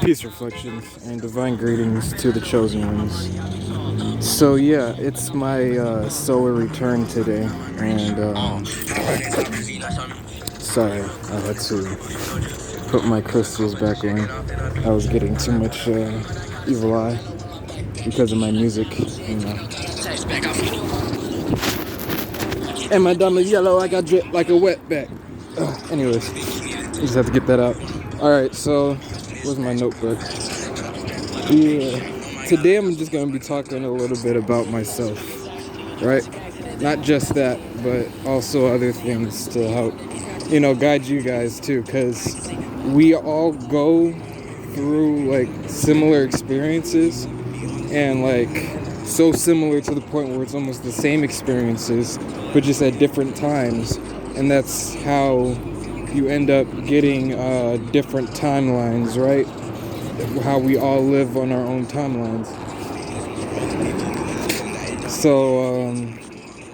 Peace reflections and divine greetings to the chosen ones. So yeah, it's my solar return today, and sorry, I had to put my crystals back in. I was getting too much evil eye because of my music, you know. And my dumb is yellow. I got drip like a wetback. Anyways, just have to get that out. All right, so where's my notebook? Yeah. Today I'm just gonna be talking a little bit about myself, right? Not just that, but also other things to help, guide you guys too, because we all go through like similar experiences and like so similar to the point where it's almost the same experiences, but just at different times, and that's how you end up getting different timelines, right? How we all live on our own timelines. So,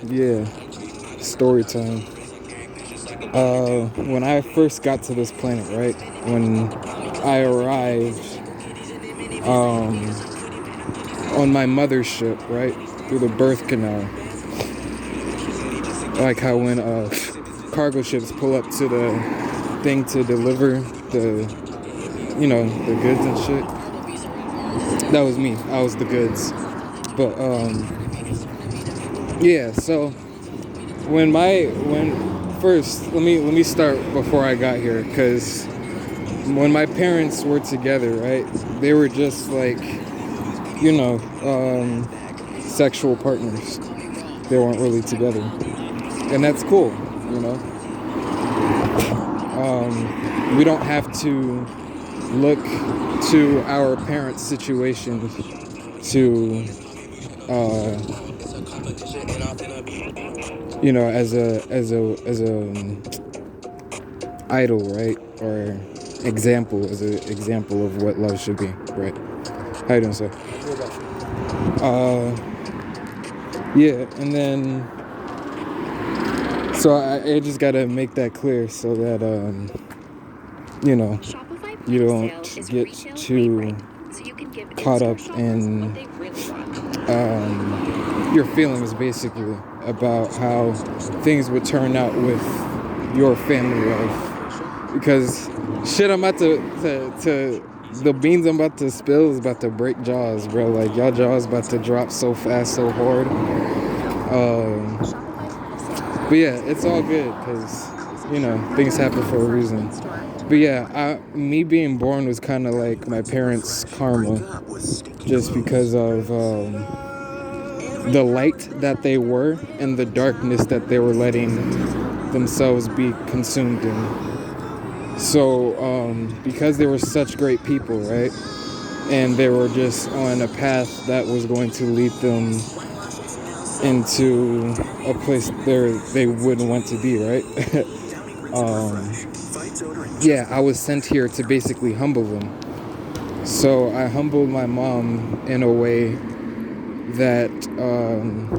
yeah, story time. When I first got to this planet, right, when I arrived on my mothership, right, through the birth canal, like how when cargo ships pull up to the thing to deliver the goods and shit. That was me. I was the goods. But yeah. So when first let me start before I got here, because when my parents were together, right, they were just like sexual partners. They weren't really together, and that's cool. We don't have to look to our parents' situation to as a idol, right, or example, as an example of what love should be, right? How you doing, sir? Yeah, and then so I just gotta make that clear so that you don't get too caught up in your feelings, basically, about how things would turn out with your family life. Because shit, I'm about to the beans I'm about to spill is about to break jaws, bro. Like, y'all jaws about to drop so fast, so hard. But yeah, it's all good, because things happen for a reason. But yeah, me being born was kind of like my parents' karma, just because of the light that they were and the darkness that they were letting themselves be consumed in. So because they were such great people, right, and they were just on a path that was going to lead them into a place they wouldn't want to be, right? Yeah, I was sent here to basically humble them. So I humbled my mom in a way that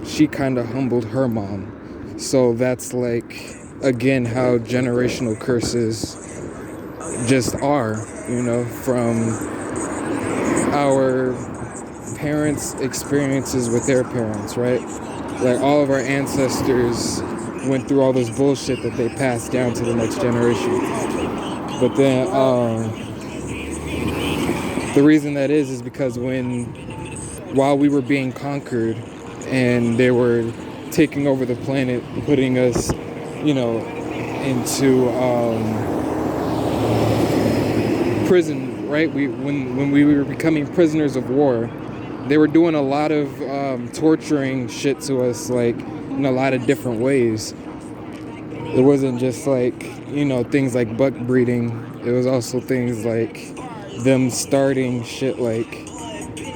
she kind of humbled her mom. So that's like, again, how generational curses just are, from our parents' experiences with their parents, right? Like, all of our ancestors went through all this bullshit that they passed down to the next generation. But then the reason that is because while we were being conquered and they were taking over the planet, putting us, into prison, right? When we were becoming prisoners of war, they were doing a lot of torturing shit to us, like, in a lot of different ways. It wasn't just like, things like buck breeding. It was also things like them starting shit like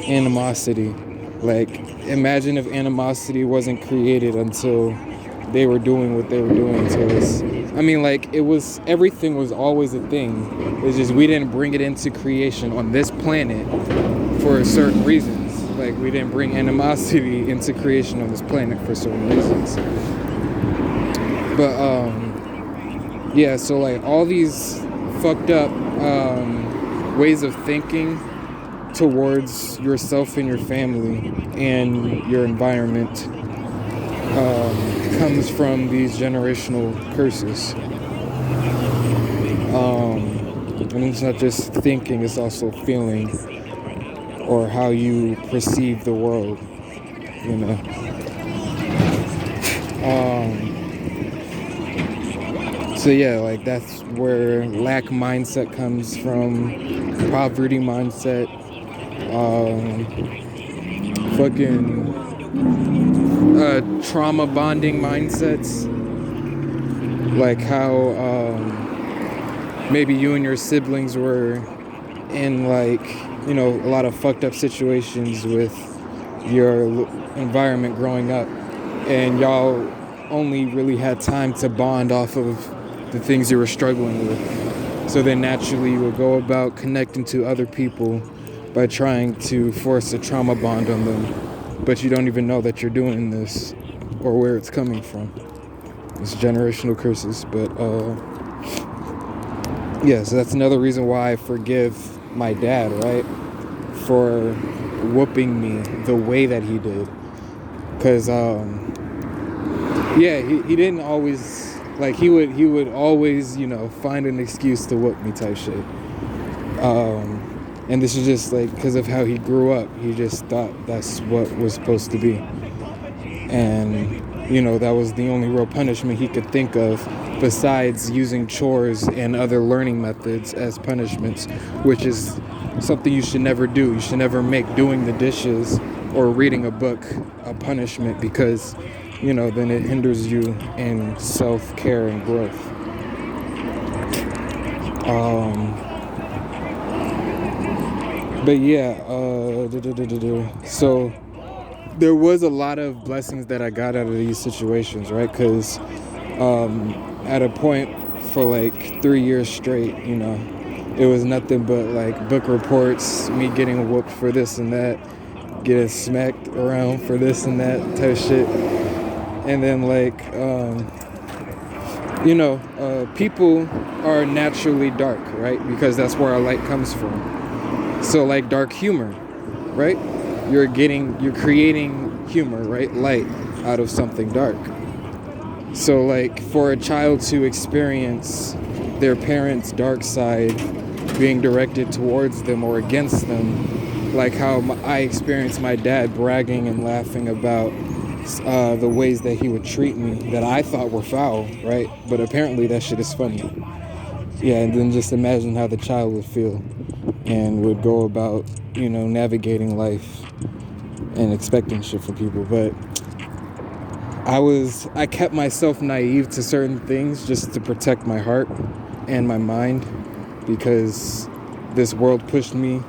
animosity. Like, imagine if animosity wasn't created until they were doing what they were doing to us. I mean, like, everything was always a thing. It's just we didn't bring it into creation on this planet for certain reasons. Like, we didn't bring animosity into creation on this planet for certain reasons. But yeah, so like all these fucked up ways of thinking towards yourself and your family and your environment comes from these generational curses. And it's not just thinking, it's also feeling, or how you perceive the world, you know. So yeah, like that's where lack mindset comes from, poverty mindset, fucking trauma bonding mindsets, like how maybe you and your siblings were in like, you know, a lot of fucked up situations with your environment growing up, and y'all only really had time to bond off of the things you were struggling with. So then naturally you will go about connecting to other people by trying to force a trauma bond on them, but you don't even know that you're doing this or where it's coming from. It's generational curses. But yeah, so that's another reason why I forgive my dad, right, for whooping me the way that he did. Because yeah, he didn't always, like, he would always, you know, find an excuse to whoop me type shit. And this is just like because of how he grew up. He just thought that's what was supposed to be. And, you know, that was the only real punishment he could think of besides using chores and other learning methods as punishments, which is something you should never do. You should never make doing the dishes or reading a book a punishment, because, you know, then it hinders you in self-care and growth. But yeah, so there was a lot of blessings that I got out of these situations, right? Because at a point for like 3 years straight, you know, it was nothing but like book reports, me getting whooped for this and that, getting smacked around for this and that type of shit. And then like, you know, people are naturally dark, right? Because that's where our light comes from. So like dark humor, right? You're creating humor, right? Light out of something dark. So like for a child to experience their parents' dark side being directed towards them or against them, like how I experienced my dad bragging and laughing about the ways that he would treat me that I thought were foul, right? But apparently that shit is funny. Yeah, and then just imagine how the child would feel and would go about, you know, navigating life and expecting shit from people. But I kept myself naive to certain things just to protect my heart and my mind, because this world pushed me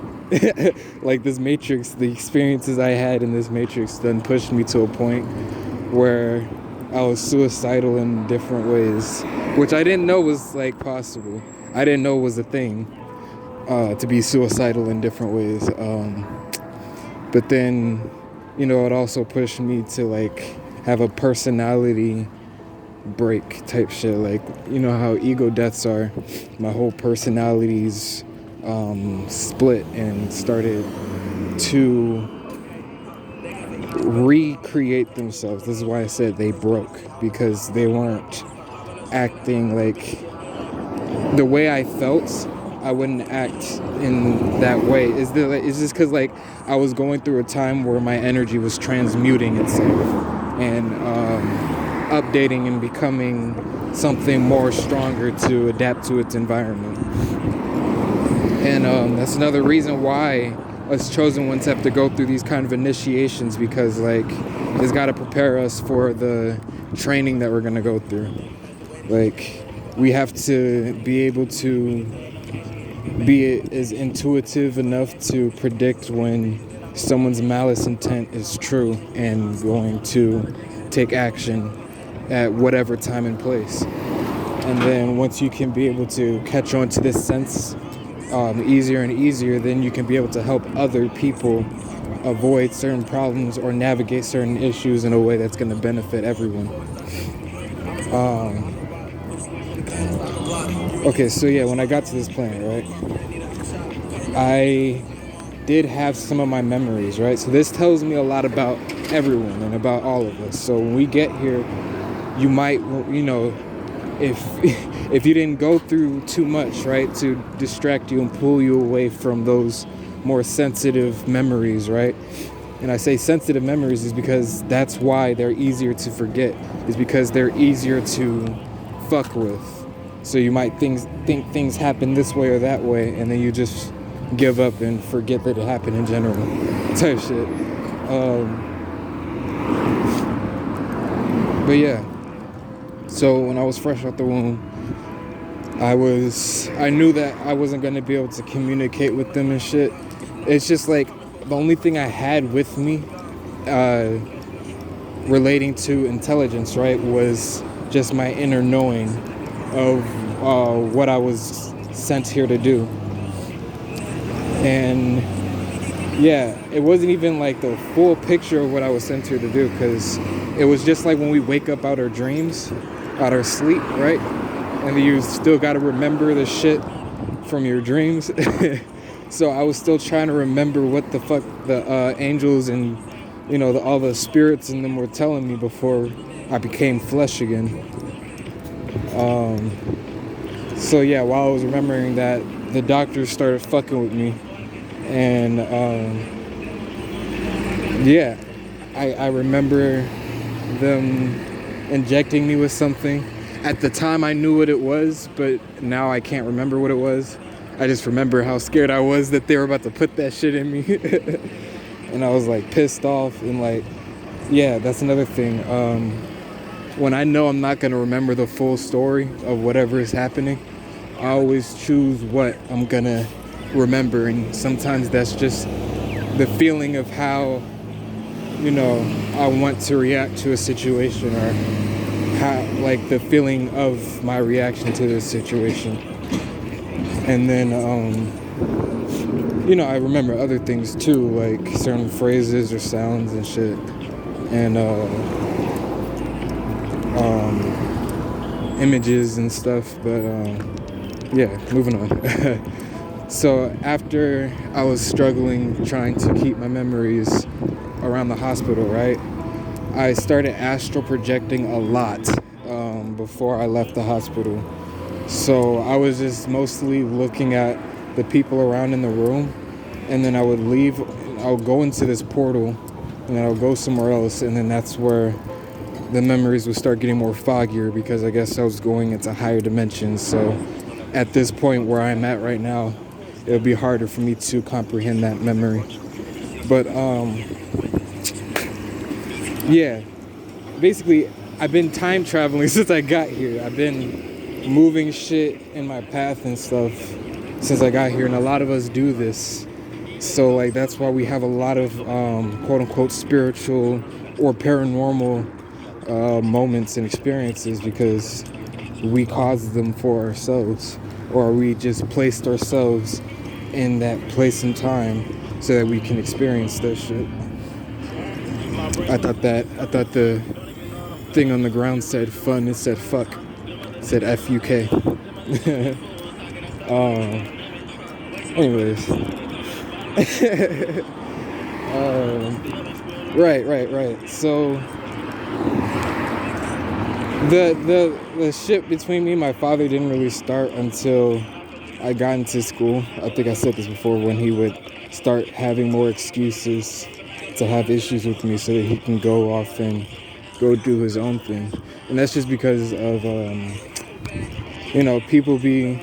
like this matrix, the experiences I had in this matrix then pushed me to a point where I was suicidal in different ways, which I didn't know was like possible. I didn't know it was a thing, to be suicidal in different ways. But then, you know, it also pushed me to like have a personality break type shit. Like, you know how ego deaths are. My whole personalities split and started to recreate themselves. This is why I said they broke, because they weren't acting like the way I felt. I wouldn't act in that way. It's just because like I was going through a time where my energy was transmuting itself and updating and becoming something more stronger to adapt to its environment. And that's another reason why us chosen ones have to go through these kind of initiations, because like it's got to prepare us for the training that we're going to go through. Like we have to be able to be as intuitive enough to predict when someone's malice intent is true and going to take action at whatever time and place. And then once you can be able to catch on to this sense easier and easier, then you can be able to help other people avoid certain problems or navigate certain issues in a way that's going to benefit everyone. Okay, so yeah, when I got to this planet, right, I did have some of my memories, right? So this tells me a lot about everyone and about all of us. So when we get here, you might, if if you didn't go through too much, right, to distract you and pull you away from those more sensitive memories, right? And I say sensitive memories is because that's why they're easier to forget, is because they're easier to fuck with. So you might think things happen this way or that way, and then you just give up and forget that it happened in general, type shit. But yeah, so when I was fresh out the womb, I knew that I wasn't gonna be able to communicate with them and shit. It's just like the only thing I had with me relating to intelligence, right, was just my inner knowing of what I was sent here to do. And yeah, it wasn't even like the full picture of what I was sent here to do, because it was just like when we wake up out our dreams, out our sleep, right? And you still got to remember the shit from your dreams. So I was still trying to remember what the fuck the angels and all the spirits in them were telling me before I became flesh again. So yeah, while I was remembering that, the doctors started fucking with me. And yeah, I remember them injecting me with something. At the time I knew what it was, but now I can't remember what it was. I just remember how scared I was that they were about to put that shit in me. And I was like pissed off, and like, yeah, that's another thing. When I know I'm not gonna remember the full story of whatever is happening, I always choose what I'm gonna remember, and sometimes that's just the feeling of how I want to react to a situation, or how, like, the feeling of my reaction to this situation. And then I remember other things too, like certain phrases or sounds and shit, and images and stuff. But yeah, moving on. So after I was struggling trying to keep my memories around the hospital, right, I started astral projecting a lot before I left the hospital. So I was just mostly looking at the people around in the room, and then I would leave, I would go into this portal, and then I would go somewhere else, and then that's where the memories would start getting more foggier, because I guess I was going into higher dimensions. So at this point where I'm at right now, it would be harder for me to comprehend that memory. But yeah, basically I've been time traveling since I got here. I've been moving shit in my path and stuff since I got here, and a lot of us do this. So like that's why we have a lot of quote unquote spiritual or paranormal moments and experiences, because we caused them for ourselves, or we just placed ourselves in that place and time so that we can experience that shit. I thought the thing on the ground said fun. It said fuck. It said F-U-K. Anyways. Right. So the shit between me and my father didn't really start until I got into school. I think I said this before, when he would start having more excuses to have issues with me so that he can go off and go do his own thing. And that's just because of people be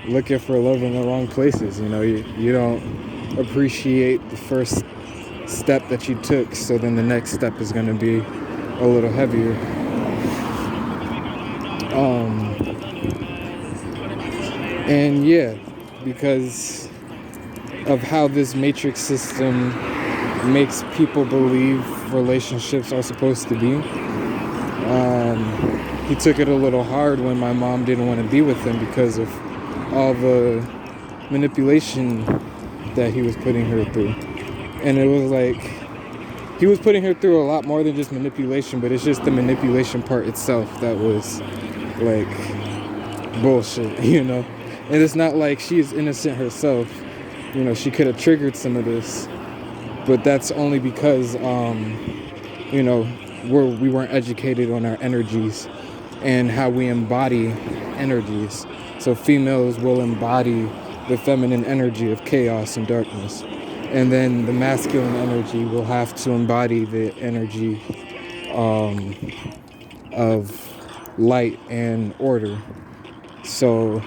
looking for love in the wrong places. You don't appreciate the first step that you took, so then the next step is going to be a little heavier. And yeah, because of how this matrix system makes people believe relationships are supposed to be, he took it a little hard when my mom didn't want to be with him, because of all the manipulation that he was putting her through. And it was like, he was putting her through a lot more than just manipulation, but it's just the manipulation part itself that was like bullshit, you know. And it's not like she's innocent herself. You know, she could have triggered some of this, but that's only because, you know, we weren't educated on our energies and how we embody energies. So females will embody the feminine energy of chaos and darkness. And then the masculine energy will have to embody the energy of light and order. So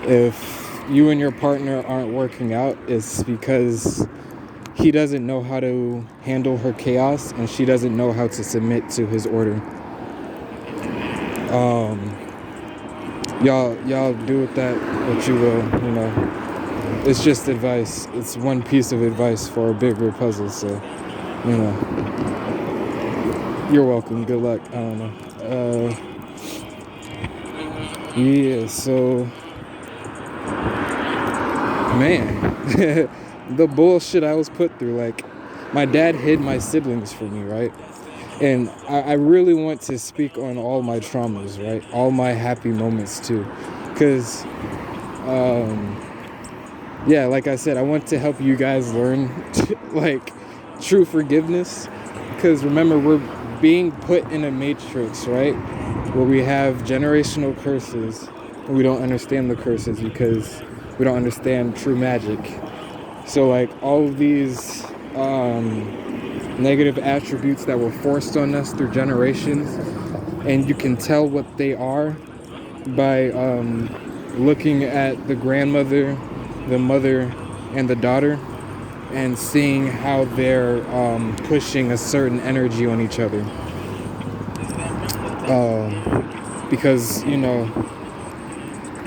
if you and your partner aren't working out, it's because he doesn't know how to handle her chaos and she doesn't know how to submit to his order. Y'all do with that what you will, you know. It's just advice. It's one piece of advice for a bigger puzzle, so, you know. You're welcome. Good luck. I don't know. Yeah, so, man, the bullshit I was put through, like, my dad hid my siblings from me, right? And I really want to speak on all my traumas, right? All my happy moments too. Because, yeah, like I said, I want to help you guys learn, like, true forgiveness. Because remember, we're being put in a matrix, right? Where we have generational curses. And we don't understand the curses because we don't understand true magic. So, like, all of these negative attributes that were forced on us through generations, and you can tell what they are by looking at the grandmother, the mother, and the daughter, and seeing how they're pushing a certain energy on each other. Because, you know,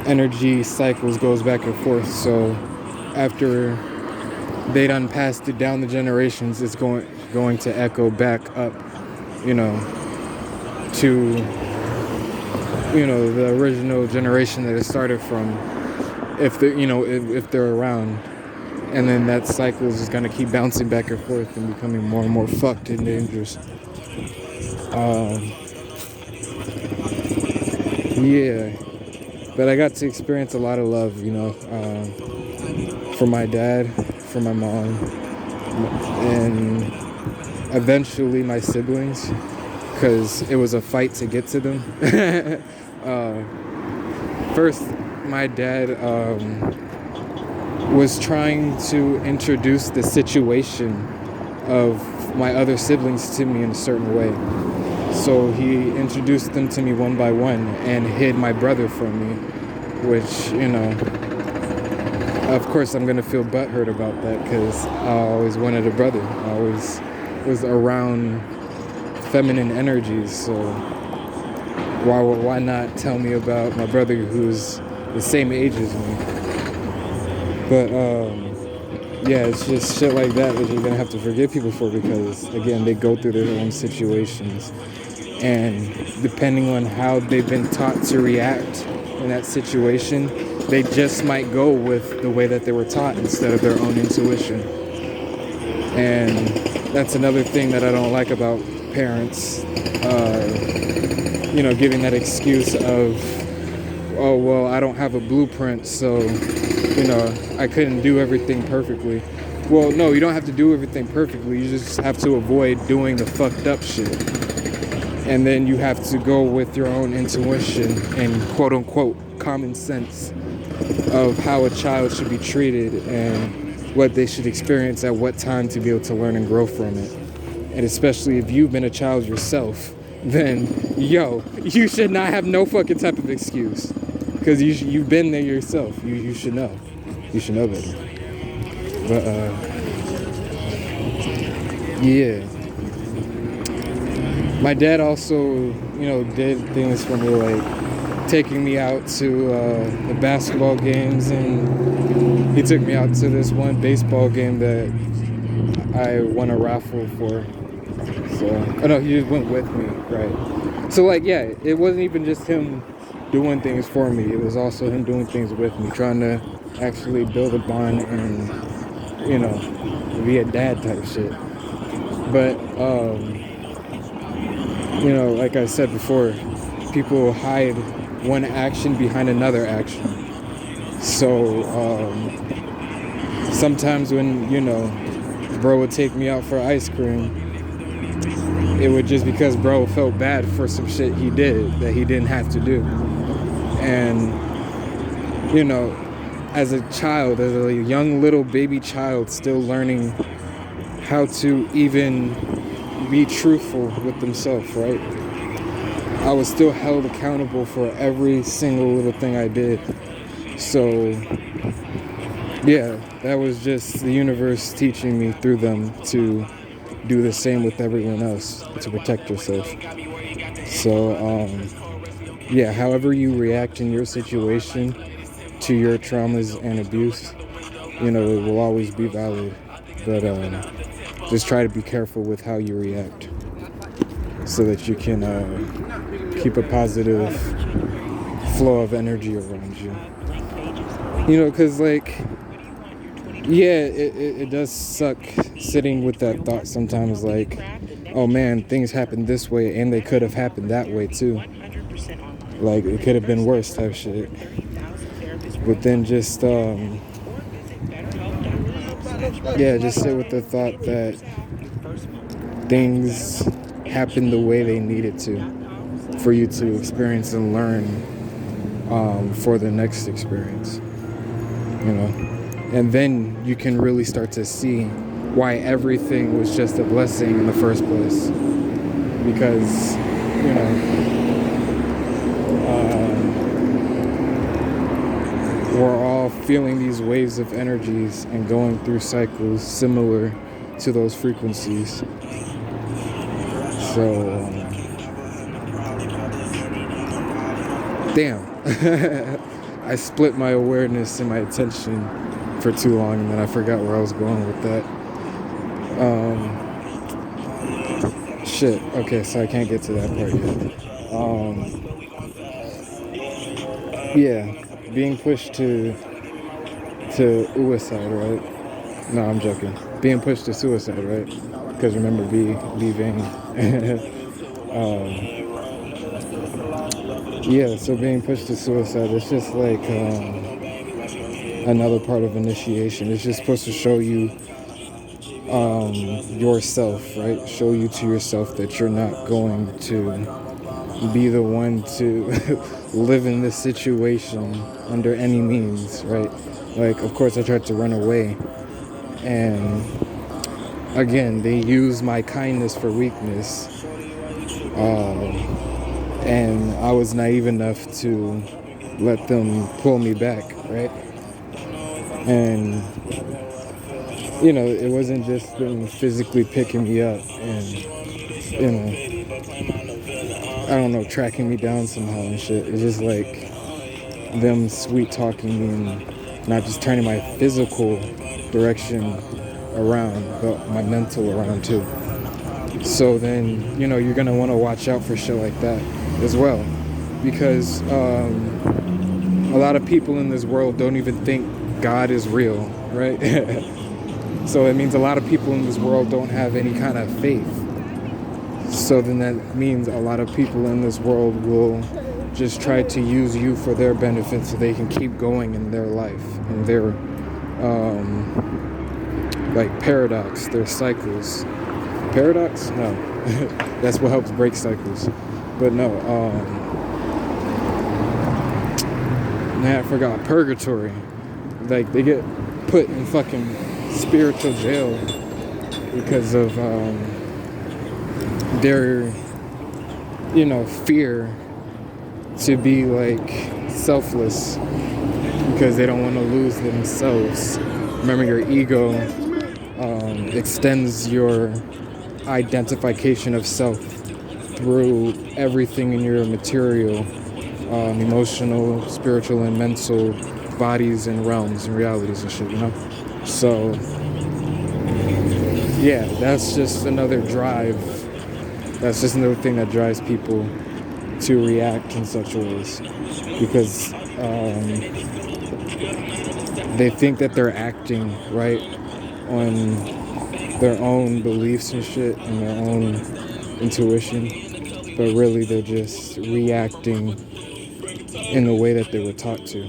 energy cycles goes back and forth, so after they done passed it down the generations, it's going to echo back up, you know, to, you know, the original generation that it started from, if they, you know, if they're around. And then that cycle is just gonna keep bouncing back and forth and becoming more and more fucked and dangerous. Yeah, but I got to experience a lot of love, you know, from my dad, from my mom, and eventually my siblings, because it was a fight to get to them. First, my dad was trying to introduce the situation of my other siblings to me in a certain way. So he introduced them to me one by one and hid my brother from me, which, you know, of course I'm going to feel butthurt about that because I always wanted a brother. I always was around feminine energies, so why not tell me about my brother who's the same age as me? But, yeah, it's just shit like that you're going to have to forgive people for because, again, they go through their own situations. And depending on how they've been taught to react in that situation, they just might go with the way that they were taught instead of their own intuition. And that's another thing that I don't like about parents, you know, giving that excuse of, oh, well, I don't have a blueprint, so, you know, I couldn't do everything perfectly. Well, no, you don't have to do everything perfectly. You just have to avoid doing the fucked up shit. And then you have to go with your own intuition and quote unquote common sense of how a child should be treated and what they should experience at what time to be able to learn and grow from it. And especially if you've been a child yourself, then, yo, you should not have no fucking type of excuse. Because you've been there yourself. You should know. You should know better. But, yeah. My dad also, you know, did things for me, like taking me out to the basketball games, and he took me out to this one baseball game that I won a raffle for. So, oh no, he just went with me, right? So, like, yeah, it wasn't even just him doing things for me. It was also him doing things with me, trying to actually build a bond and, you know, be a dad type shit. But, you know, like I said before, people hide one action behind another action. So sometimes when, bro would take me out for ice cream, it would just because bro felt bad for some shit he did that he didn't have to do. And, as a child, as a young little baby child still learning how to even be truthful with themselves, right? I was still held accountable for every single little thing I did. So, yeah, that was just the universe teaching me through them to do the same with everyone else, to protect yourself. So, yeah, however you react in your situation to your traumas and abuse, it will always be valid. But just try to be careful with how you react so that you can keep a positive flow of energy around you. Because, it does suck sitting with that thought sometimes, like, oh man, things happened this way and they could have happened that way too. Like, it could have been worse type shit. But then just just sit with the thought that things happen the way they needed to for you to experience and learn for the next experience, and then you can really start to see why everything was just a blessing in the first place, because we're all feeling these waves of energies and going through cycles similar to those frequencies. So, damn. I split my awareness and my attention for too long, and then I forgot where I was going with that. Shit. Okay, so I can't get to that part yet. Being pushed to suicide, right? No, I'm joking. Being pushed to suicide, right? Because remember, leaving. So being pushed to suicide, it's just like another part of initiation. It's just supposed to show you yourself, right? Show you to yourself that you're not going to be the one to live in this situation under any means, right? Like, of course, I tried to run away, and again, they use my kindness for weakness, and I was naive enough to let them pull me back, right? And it wasn't just them physically picking me up and I don't know, tracking me down somehow and shit. It's just like them sweet talking me and not just turning my physical direction around, but my mental around too. So then, you're going to want to watch out for shit like that as well. Because a lot of people in this world don't even think God is real, right? So it means a lot of people in this world don't have any kind of faith. So then that means a lot of people in this world will just try to use you for their benefit so they can keep going in their life and their paradox, their cycles. Paradox? No. That's what helps break cycles. But no, I forgot. Purgatory. Like, they get put in fucking spiritual jail because of their, fear to be selfless, because they don't want to lose themselves. Remember, your ego extends your identification of self through everything in your material, emotional, spiritual, and mental bodies and realms and realities and shit, So, that's just another drive. That's just another thing that drives people to react in such ways, because they think that they're acting right on their own beliefs and shit and their own intuition, but really they're just reacting in the way that they were taught to.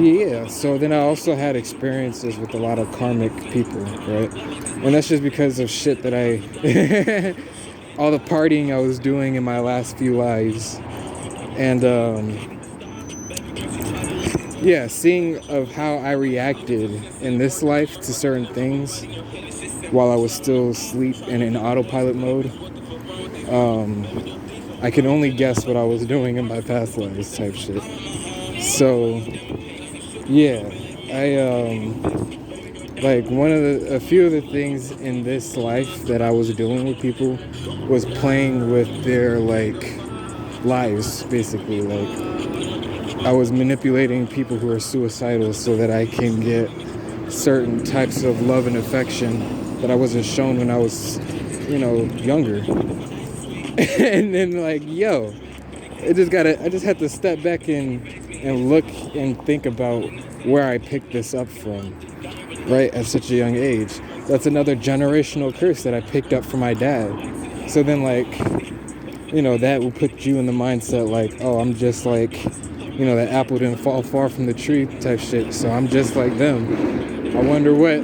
Yeah, so then I also had experiences with a lot of karmic people, right? And that's just because of shit that all the partying I was doing in my last few lives. And yeah, seeing of how I reacted in this life to certain things while I was still asleep and in autopilot mode, I can only guess what I was doing in my past lives type shit. So yeah, like a few of the things in this life that I was doing with people was playing with their like lives, basically. Like I was manipulating people who are suicidal so that I can get certain types of love and affection that I wasn't shown when I was, younger. And then like, yo, I just had to step back and look and think about where I picked this up from, right, at such a young age. That's another generational curse that I picked up from my dad. So then, like, that will put you in the mindset, like, oh, I'm just like, the apple didn't fall far from the tree type shit, so I'm just like them. I wonder what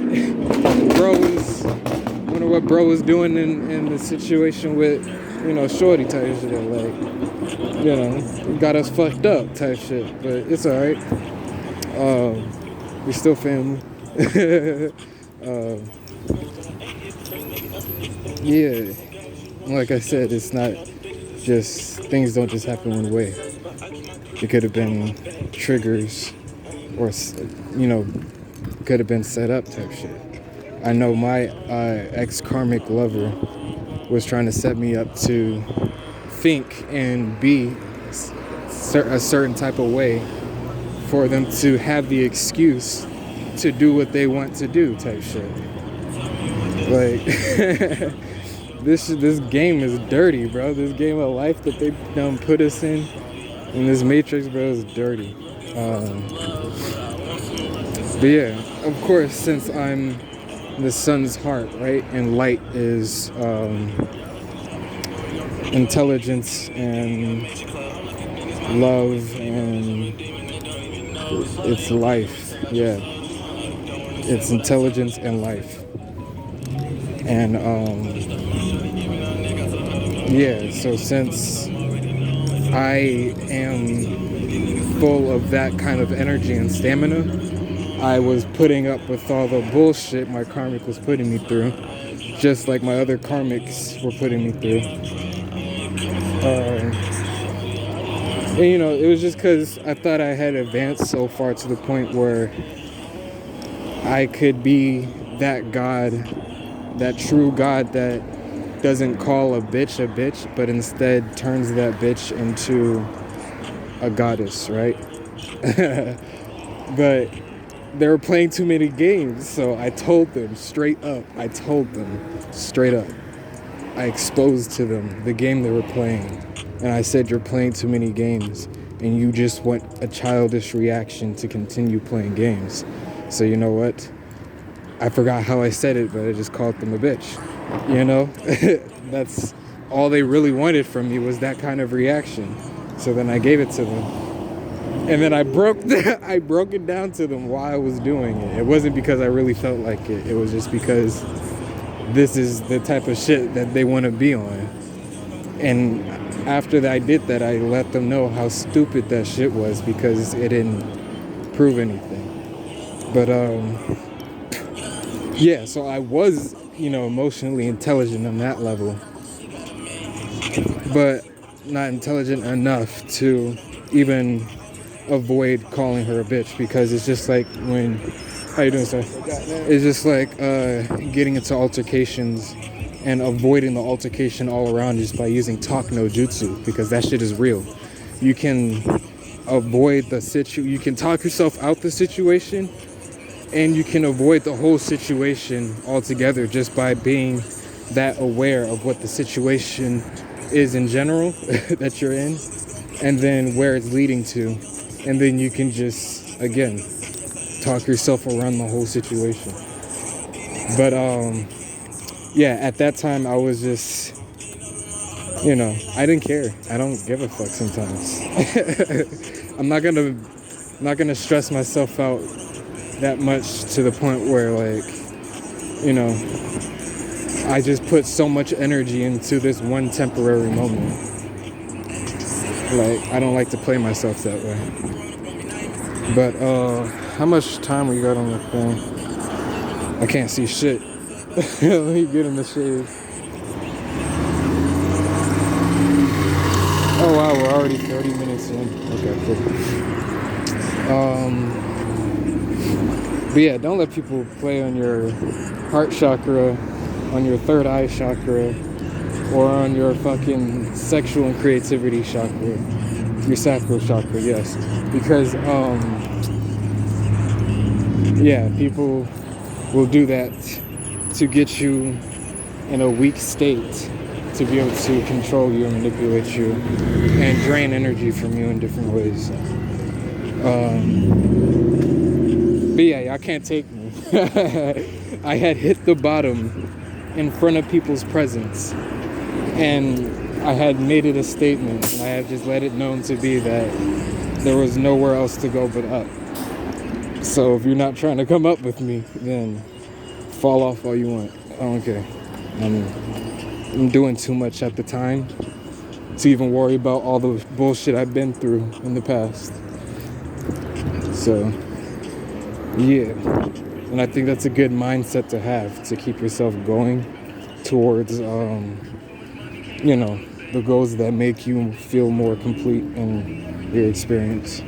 bro was doing in the situation with, shorty type shit, like, got us fucked up type shit, but it's alright. We're still family. Yeah, like I said, it's not just, things don't just happen one way. It could have been triggers or, could have been set up type shit. I know my ex-karmic lover was trying to set me up to think and be a certain type of way for them to have the excuse to do what they want to do type shit. Like, this game is dirty, bro. This game of life that they put us in this matrix, bro, is dirty. But yeah, of course, since I'm the sun's heart, right, and light is intelligence and love, and it's life. Yeah, it's intelligence and life. And yeah, so since I am full of that kind of energy and stamina, I was putting up with all the bullshit my karmic was putting me through, just like my other karmics were putting me through. And it was just because I thought I had advanced so far to the point where I could be that God, that true God that doesn't call a bitch, but instead turns that bitch into a goddess, right? But they were playing too many games, so I told them straight up. I exposed to them the game they were playing, and I said, you're playing too many games, and you just want a childish reaction to continue playing games. So you know what? I forgot how I said it, but I just called them a bitch. That's all they really wanted from me, was that kind of reaction. So then I gave it to them. And then I broke it down to them why I was doing it. It wasn't because I really felt like it. It was just because this is the type of shit that they want to be on. And after I did that, I let them know how stupid that shit was, because it didn't prove anything. But yeah, so I was, emotionally intelligent on that level, but not intelligent enough to even avoid calling her a bitch, because it's just like when, how you doing, sir? It's just like getting into altercations and avoiding the altercation all around just by using talk no jutsu, because that shit is real. You can avoid you can talk yourself out the situation, and you can avoid the whole situation altogether just by being that aware of what the situation is in general that you're in, and then where it's leading to. And then you can just, again, talk yourself around the whole situation. But, yeah, at that time I was just I didn't care. I don't give a fuck sometimes. I'm not gonna stress myself out that much to the point where like, I just put so much energy into this one temporary moment. Like, I don't like to play myself that way. But how much time we got on the phone? I can't see shit. Let me get in the shade. Oh wow, we're already 30 minutes in. Okay, cool. But yeah, don't let people play on your heart chakra, on your third eye chakra, or on your fucking sexual and creativity chakra, your sacral chakra, yes. Because, yeah, people will do that to get you in a weak state, to be able to control you and manipulate you and drain energy from you in different ways. But yeah, y'all can't take me. I had hit the bottom in front of people's presence, and I had made it a statement, and I had just let it known to be that there was nowhere else to go but up. So if you're not trying to come up with me, then fall off all you want. I don't care. I'm doing too much at the time to even worry about all the bullshit I've been through in the past. So, yeah. And I think that's a good mindset to have, to keep yourself going towards, the goals that make you feel more complete in your experience.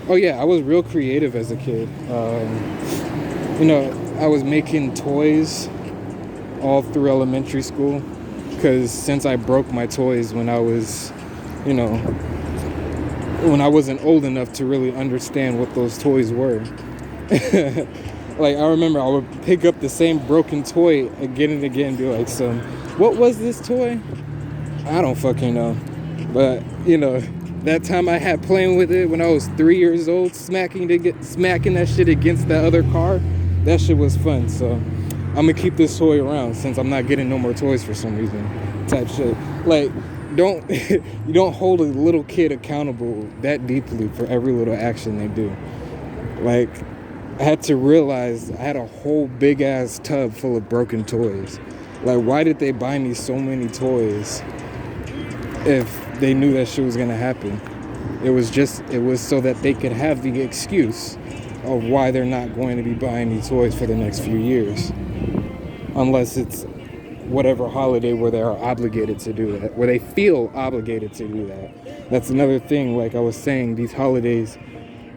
Oh yeah, I was real creative as a kid. I was making toys all through elementary school, because since I broke my toys when I was, when I wasn't old enough to really understand what those toys were. Like, I remember I would pick up the same broken toy again and again and be like, so, what was this toy? I don't fucking know. But, that time I had playing with it when I was 3 years old, smacking that shit against that other car, that shit was fun. So I'm gonna keep this toy around since I'm not getting no more toys for some reason, type shit. Like, you don't hold a little kid accountable that deeply for every little action they do. Like, I had to realize I had a whole big ass tub full of broken toys. Like, why did they buy me so many toys if they knew that shit was gonna happen? It was so that they could have the excuse of why they're not going to be buying me toys for the next few years, unless it's whatever holiday where they are obligated to do that, where they feel obligated to do that. That's another thing. Like I was saying, these holidays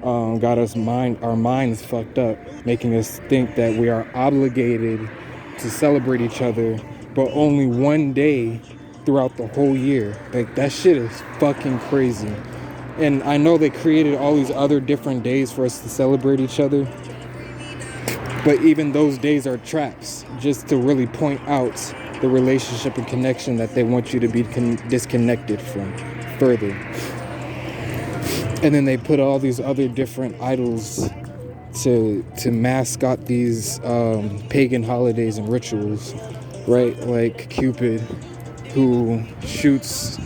got our minds fucked up, making us think that we are obligated to celebrate each other, but only one day throughout the whole year. Like, that shit is fucking crazy. And I know they created all these other different days for us to celebrate each other, but even those days are traps, just to really point out the relationship and connection that they want you to be disconnected from further. And then they put all these other different idols to mascot these pagan holidays and rituals, right? Like Cupid, who shoots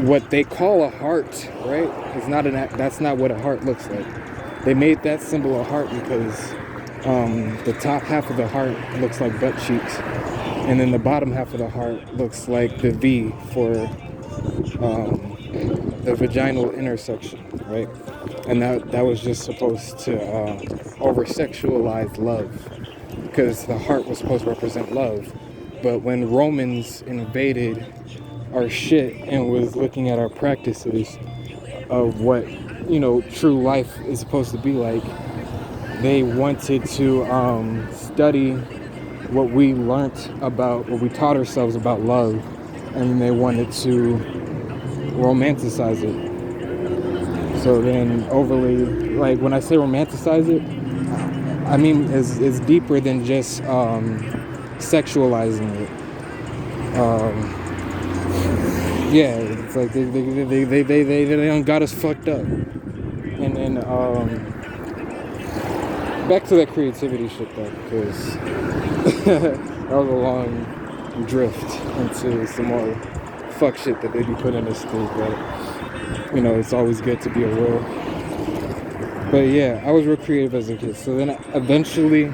what they call a heart, right? That's not what a heart looks like. They made that symbol a heart because the top half of the heart looks like butt cheeks, and then the bottom half of the heart looks like the V for the vaginal intersection, right? And that was just supposed to over-sexualize love, because the heart was supposed to represent love. But when Romans invaded our shit and was looking at our practices of what, true life is supposed to be like, they wanted to study what we taught ourselves about love, and they wanted to romanticize it. So then overly, like, when I say romanticize it, I mean it's deeper than just sexualizing it. Yeah, it's like they done got us fucked up. And then back to that creativity shit though, because that was a long drift into some more fuck shit that they be putting us through, but it's always good to be aware. But yeah, I was real creative as a kid. So then eventually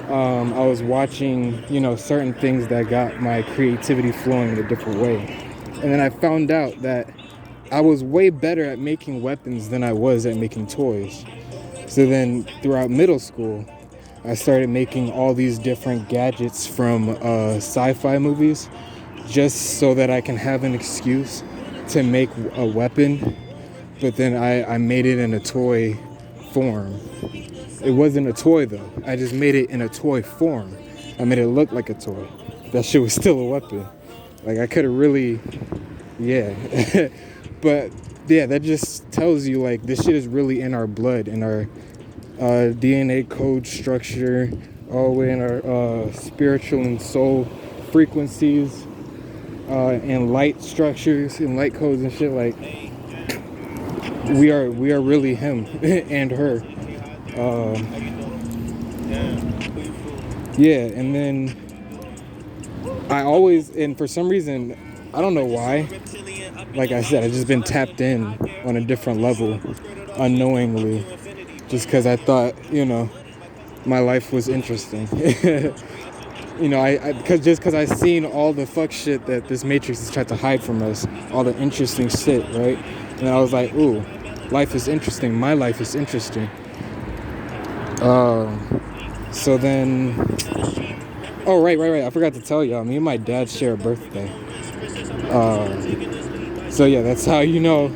I was watching, certain things that got my creativity flowing in a different way. And then I found out that I was way better at making weapons than I was at making toys. So then throughout middle school, I started making all these different gadgets from sci-fi movies just so that I can have an excuse to make a weapon. But then I made it in a toy form. It wasn't a toy though. I just made it in a toy form. I made it look like a toy. That shit was still a weapon. Like I could have really, yeah. But yeah, that just tells you like this shit is really in our blood, in our DNA code structure, all the way in our spiritual and soul frequencies, and light structures and light codes and shit. Like we are really him and her. Yeah, and then and for some reason, I don't know why, like I said, I've just been tapped in on a different level, unknowingly, just because I thought, my life was interesting. Because I seen all the fuck shit that this Matrix has tried to hide from us, all the interesting shit, right? And I was like, ooh, life is interesting. My life is interesting. So then, oh, right. I forgot to tell y'all, me and my dad share a birthday. So yeah, that's how you know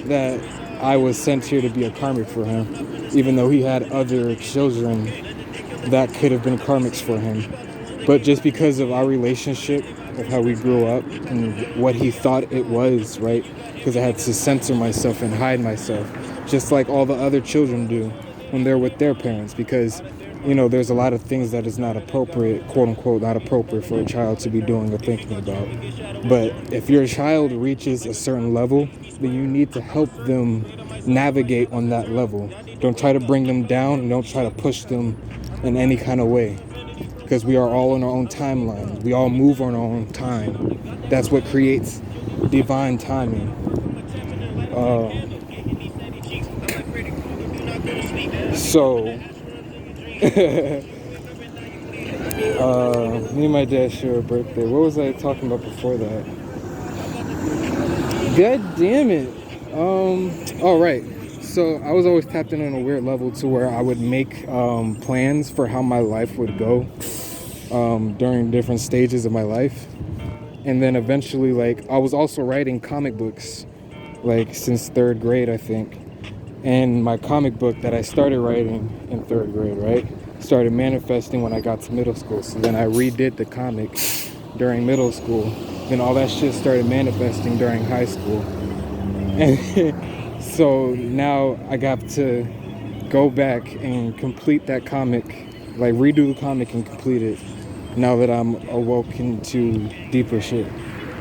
that I was sent here to be a karmic for him, even though he had other children that could have been karmics for him. But just because of our relationship, of how we grew up and what he thought it was, right? Because I had to censor myself and hide myself, just like all the other children do when they're with their parents, because there's a lot of things that is not appropriate, quote unquote, not appropriate for a child to be doing or thinking about. But if your child reaches a certain level, then you need to help them navigate on that level. Don't try to bring them down, and don't try to push them in any kind of way, because we are all on our own timeline. We all move on our own time. That's what creates divine timing. So me and my dad share a birthday. What was I talking about before that? God damn it. All right. So I was always tapped in on a weird level to where I would make plans for how my life would go during different stages of my life. And then eventually, like, I was also writing comic books, like, since 3rd grade, I think. And my comic book that I started writing in 3rd grade, right, started manifesting when I got to middle school. So then I redid the comic during middle school. Then all that shit started manifesting during high school. And so now I got to go back and complete that comic, like redo the comic and complete it, now that I'm awoken to deeper shit.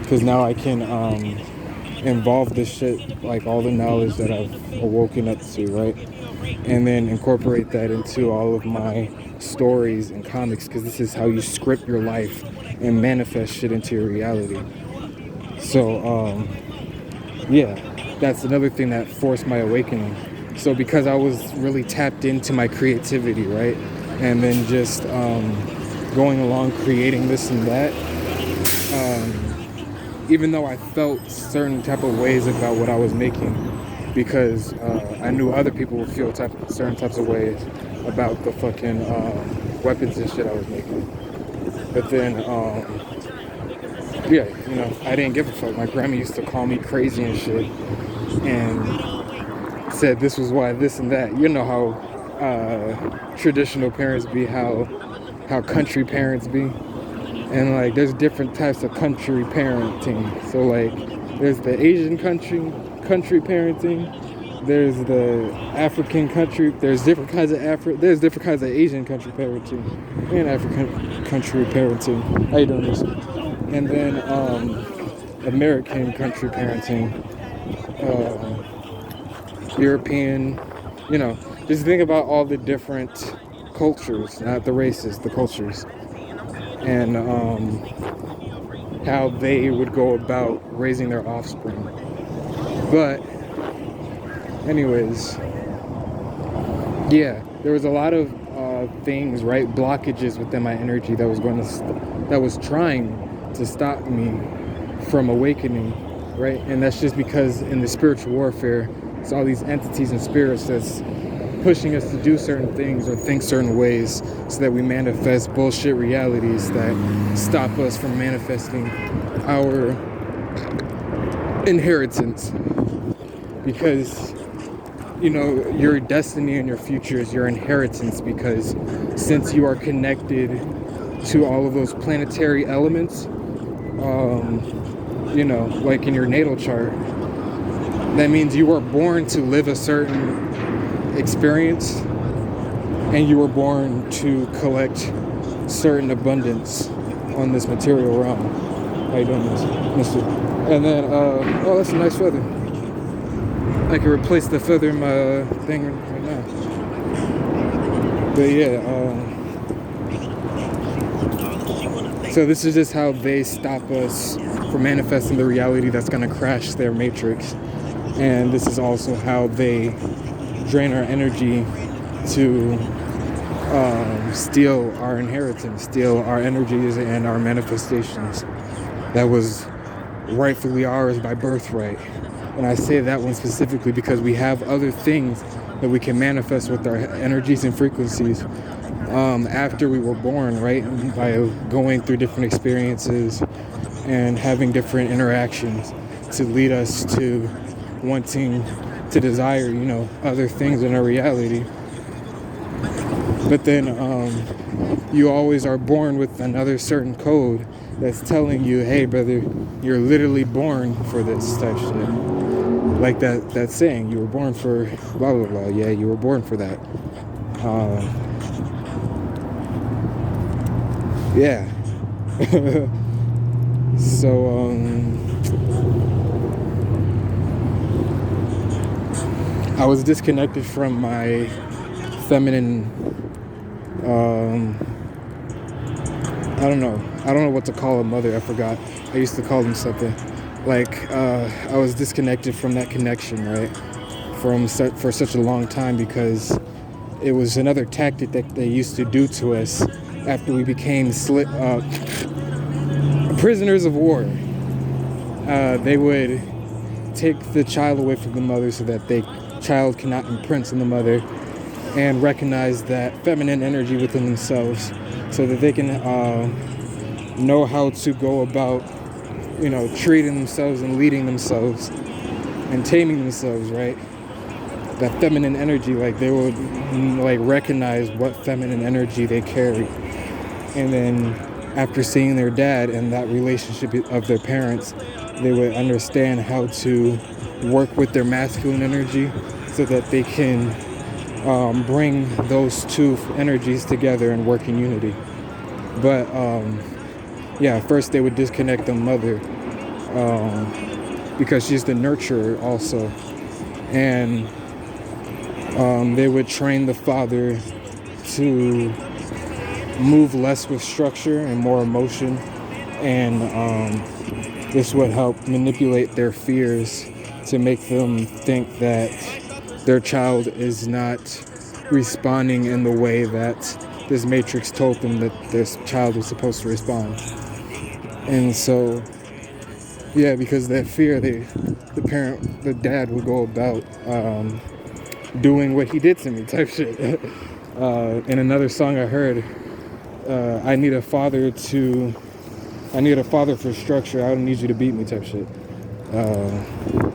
Because now I can involve this shit, like all the knowledge that I've awoken up to, right? And then incorporate that into all of my stories and comics, because this is how you script your life and manifest shit into your reality. So, yeah, that's another thing that forced my awakening. So because I was really tapped into my creativity, right? And then just going along creating this and that, even though I felt certain type of ways about what I was making, because I knew other people would feel certain types of ways about the fucking weapons and shit I was making. But then, yeah, I didn't give a fuck. My grandma used to call me crazy and shit, and said this was why this and that. You know how traditional parents be, how country parents be. And like there's different types of country parenting. So like there's the Asian country parenting, there's the African country, there's different kinds of Asian country parenting and African country parenting. How you doing this? And then American country parenting, European, just think about all the different cultures, not the races, the cultures, and how they would go about raising their offspring. But anyways, yeah, there was a lot of things, right, blockages within my energy that was trying to stop me from awakening, right? And that's just because in the spiritual warfare, it's all these entities and spirits that's pushing us to do certain things or think certain ways so that we manifest bullshit realities that stop us from manifesting our inheritance. Because, you know, your destiny and your future is your inheritance, because since you are connected to all of those planetary elements, you know, like in your natal chart, that means you were born to live a certain experience, and you were born to collect certain abundance on this material realm. How you doing, mister? And then, oh, that's a nice feather. I can replace the feather in my thing right now. But yeah, so this is just how they stop us from manifesting the reality that's going to crash their matrix. And this is also how they drain our energy to steal our inheritance, steal our energies and our manifestations that was rightfully ours by birthright. And I say that one specifically because we have other things that we can manifest with our energies and frequencies after we were born, right? By going through different experiences and having different interactions to lead us to wanting to desire, you know, other things in our reality. But then you always are born with another certain code that's telling you, hey brother, you're literally born for this type shit. Like that saying, you were born for blah blah blah. Yeah, you were born for that. Yeah. So I was disconnected from my feminine, I don't know what to call a mother. I forgot. I used to call them something. Like, I was disconnected from that connection, right? For such a long time, because it was another tactic that they used to do to us after we became prisoners of war. They would take the child away from the mother so that the child cannot imprint on the mother and recognize that feminine energy within themselves, so that they can know how to go about, you know, treating themselves and leading themselves and taming themselves, right? That feminine energy, like they would like recognize what feminine energy they carry. And then after seeing their dad and that relationship of their parents, they would understand how to work with their masculine energy so that they can bring those two energies together and work in unity. But yeah, first they would disconnect the mother because she's the nurturer also, and they would train the father to move less with structure and more emotion, and this would help manipulate their fears to make them think that their child is not responding in the way that this matrix told them that this child was supposed to respond. And so, yeah, because that fear, the dad would go about doing what he did to me type shit. In another song I heard, I need a father for structure, I don't need you to beat me type shit.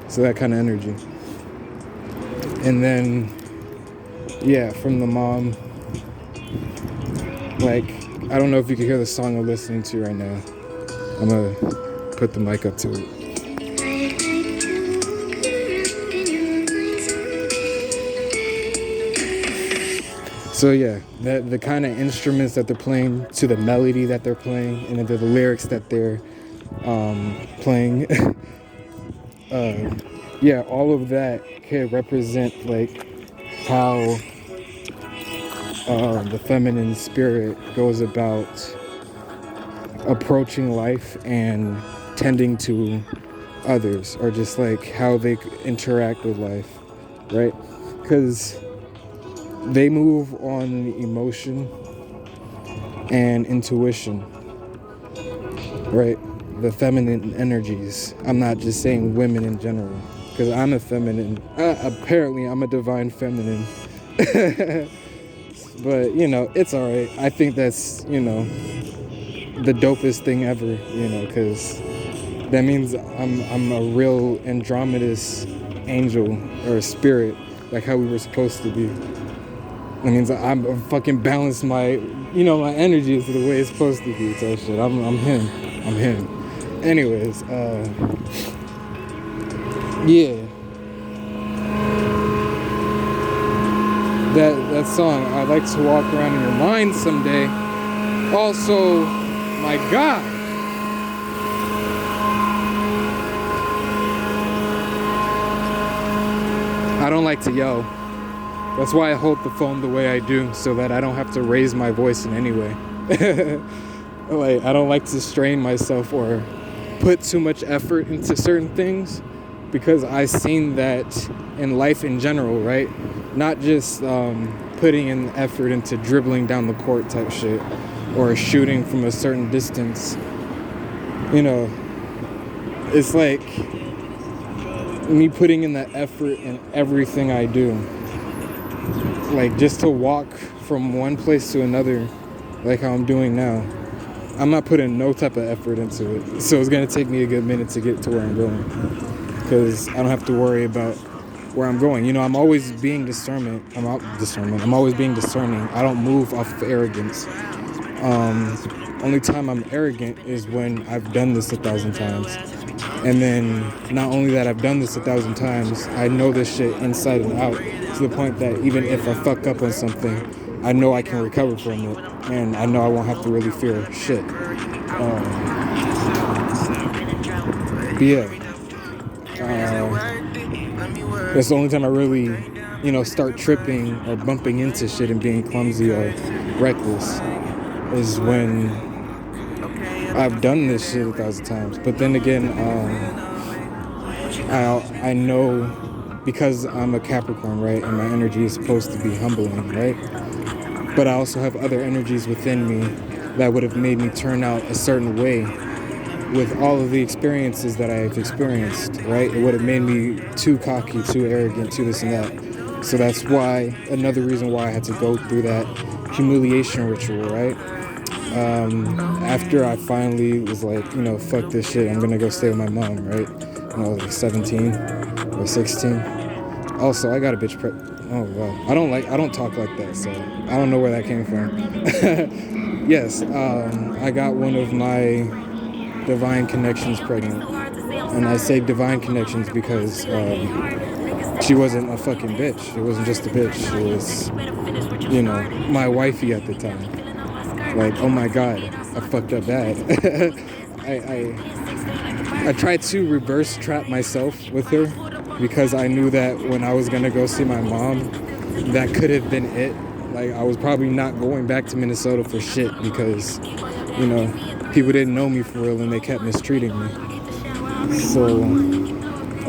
So that kind of energy. And then, yeah, from the mom, like, I don't know if you can hear the song I'm listening to right now. I'm gonna put the mic up to it. So yeah, the kind of instruments that they're playing, to the melody that they're playing, and the lyrics that they're playing, yeah, all of that can represent like how the feminine spirit goes about approaching life and tending to others, or just like how they interact with life, right? Because they move on emotion and intuition, right? The feminine energies. I'm not just saying women in general, because I'm a feminine. Apparently, I'm a divine feminine. But, it's all right. I think that's, the dopest thing ever, because that means I'm a real Andromedus angel or a spirit, like how we were supposed to be. That means I'm fucking balanced my, my energy is the way it's supposed to be. So shit, I'm him. Anyways, yeah. That song, I'd like to walk around in your mind someday. Also, my God. I don't like to yell. That's why I hold the phone the way I do, so that I don't have to raise my voice in any way. Like, I don't like to strain myself or put too much effort into certain things, because I've seen that in life in general, right? Not just putting in effort into dribbling down the court type shit or shooting from a certain distance. It's like me putting in the effort in everything I do. Like, just to walk from one place to another, like how I'm doing now, I'm not putting no type of effort into it. So it's going to take me a good minute to get to where I'm going, because I don't have to worry about where I'm going. I'm always being discerning. I'm always being discerning. I don't move off of arrogance. Only time I'm arrogant is when I've done this 1,000 times. And then not only that I've done this 1,000 times, I know this shit inside and out, to the point that even if I fuck up on something, I know I can recover from it, and I know I won't have to really fear shit. But yeah. That's the only time I really, start tripping or bumping into shit and being clumsy or reckless, is when I've done this shit 1,000 times. But then again, I know, because I'm a Capricorn, right, and my energy is supposed to be humbling, right? But I also have other energies within me that would have made me turn out a certain way with all of the experiences that I've experienced, right? It would have made me too cocky, too arrogant, too this and that. So that's why, another reason why I had to go through that humiliation ritual, right? After I finally was like, fuck this shit, I'm gonna go stay with my mom, right? When I was like 17 or 16. Also, I got a bitch oh wow. I don't talk like that, so I don't know where that came from. Yes, I got one of my divine connections pregnant. And I say divine connections because she wasn't a fucking bitch. It wasn't just a bitch. She was, my wifey at the time. Like, oh my God, I fucked up bad. I tried to reverse trap myself with her, because I knew that when I was gonna go see my mom, that could have been it. Like, I was probably not going back to Minnesota for shit, because, people didn't know me for real and they kept mistreating me. So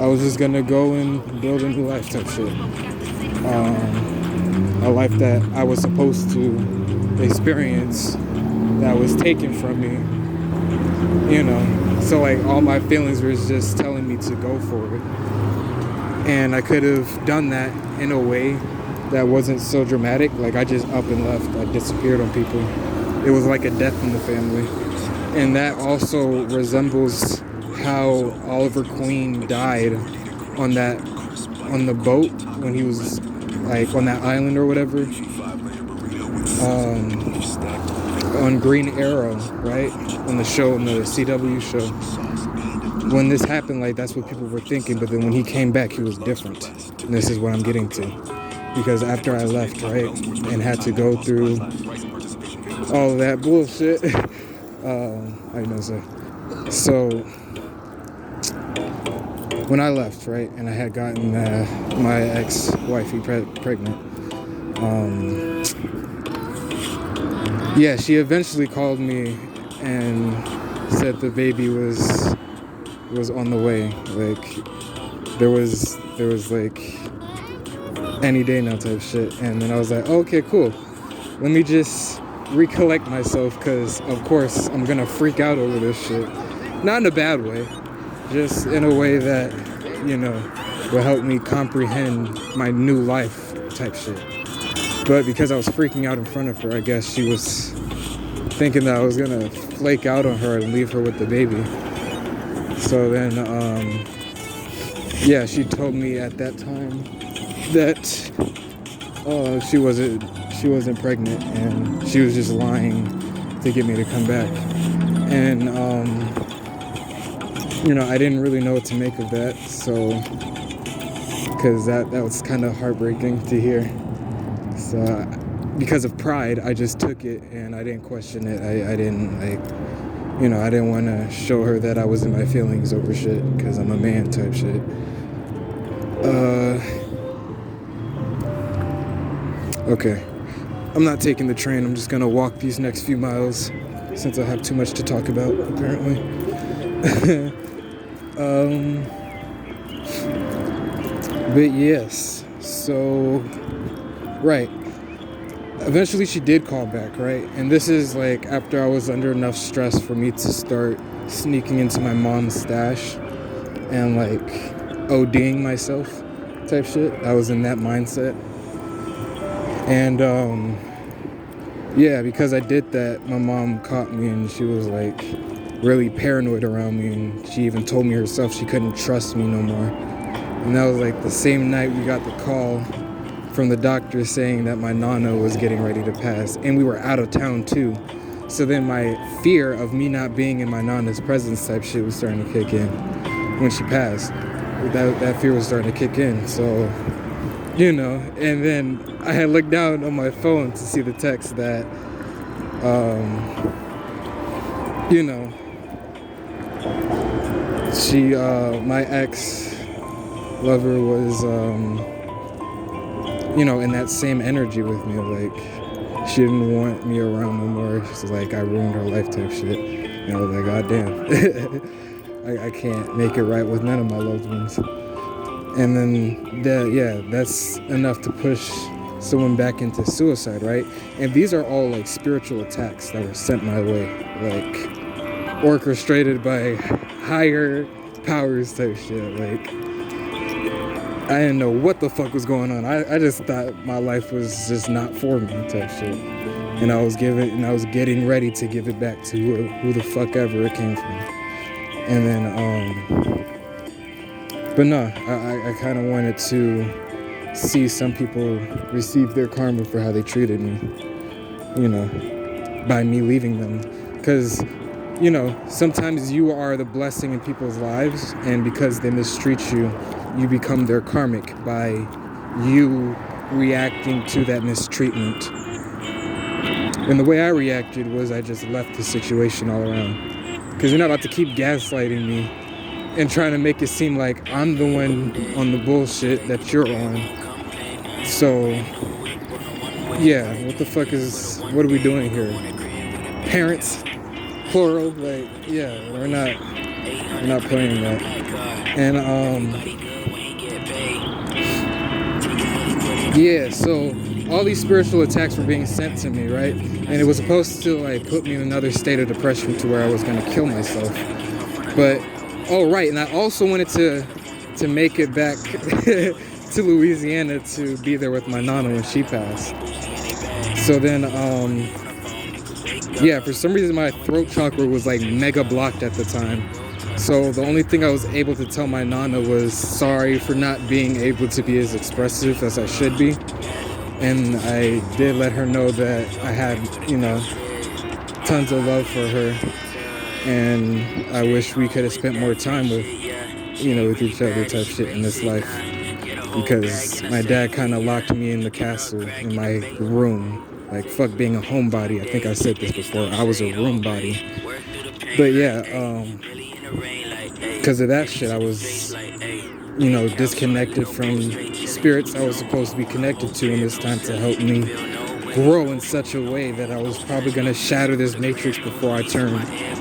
I was just gonna go and build a new life type shit. A life that I was supposed to experience that was taken from me. So like all my feelings were just telling me to go for it. And I could have done that in a way that wasn't so dramatic. Like, I just up and left. I disappeared on people. It was like a death in the family. And that also resembles how Oliver Queen died on the boat when he was like on that island or whatever. On Green Arrow, right? On the show, on the CW show. When this happened, like, that's what people were thinking, but then when he came back, he was different. And this is what I'm getting to. Because after I left, right, and had to go through all of that bullshit, I know, so when I left, right, and I had gotten my ex-wifey pregnant, yeah, she eventually called me and said the baby was on the way. Like there was like any day now type shit. And then I was like, oh, okay, cool. Let me just recollect myself, because of course I'm gonna freak out over this shit. Not in a bad way, just in a way that, you know, will help me comprehend my new life type shit. But because I was freaking out in front of her, I guess she was thinking that I was gonna flake out on her and leave her with the baby. So then, yeah, she told me at that time that she wasn't pregnant, and she was just lying to get me to come back. And you know, I didn't really know what to make of that, so because that was kind of heartbreaking to hear. So because of pride, I just took it and I didn't question it. I didn't, like, you know, I didn't want to show her that I was in my feelings over shit, because I'm a man type shit. Okay, I'm not taking the train. I'm just gonna walk these next few miles since I have too much to talk about, apparently. But yes, so, right. Eventually she did call back, right? And this is like after I was under enough stress for me to start sneaking into my mom's stash and like ODing myself type shit. I was in that mindset. And yeah, because I did that, my mom caught me and she was like really paranoid around me, and she even told me herself she couldn't trust me no more. And that was like the same night we got the call from the doctor saying that my nana was getting ready to pass, and we were out of town too. So then my fear of me not being in my nana's presence type shit was starting to kick in when she passed. That fear was starting to kick in, so, you know. And then I had looked down on my phone to see the text that, you know, she, my ex-lover was, you know, in that same energy with me. Like, she didn't want me around no more. She's like, I ruined her life type shit. And I was like, God damn. I can't make it right with none of my loved ones. And then, that's enough to push someone back into suicide, right? And these are all like spiritual attacks that were sent my way, like orchestrated by higher powers type shit. Like, I didn't know what the fuck was going on. I just thought my life was just not for me type shit. And I was getting ready to give it back to who the fuck ever it came from. And then, but no, I kind of wanted to see some people receive their karma for how they treated me, you know, by me leaving them. Because, you know, sometimes you are the blessing in people's lives, and because they mistreat you, you become their karmic by you reacting to that mistreatment. And the way I reacted was I just left the situation all around. Because you're not about to keep gaslighting me and trying to make it seem like I'm the one on the bullshit that you're on. So, yeah, what are we doing here? Parents, plural, like, yeah, we're not playing that. And, yeah, so all these spiritual attacks were being sent to me, right? And it was supposed to like put me in another state of depression to where I was gonna kill myself. But, oh right, and I also wanted to make it back to Louisiana to be there with my nana when she passed. So then, yeah, for some reason my throat chakra was like mega blocked at the time. So the only thing I was able to tell my nana was sorry for not being able to be as expressive as I should be. And I did let her know that I had, you know, tons of love for her. And I wish we could have spent more time with each other type shit in this life. Because my dad kind of locked me in the castle in my room. Like, fuck being a homebody. I think I said this before. I was a room body. But yeah, because of that shit, I was, you know, disconnected from spirits I was supposed to be connected to in this time to help me grow in such a way that I was probably going to shatter this matrix before I turned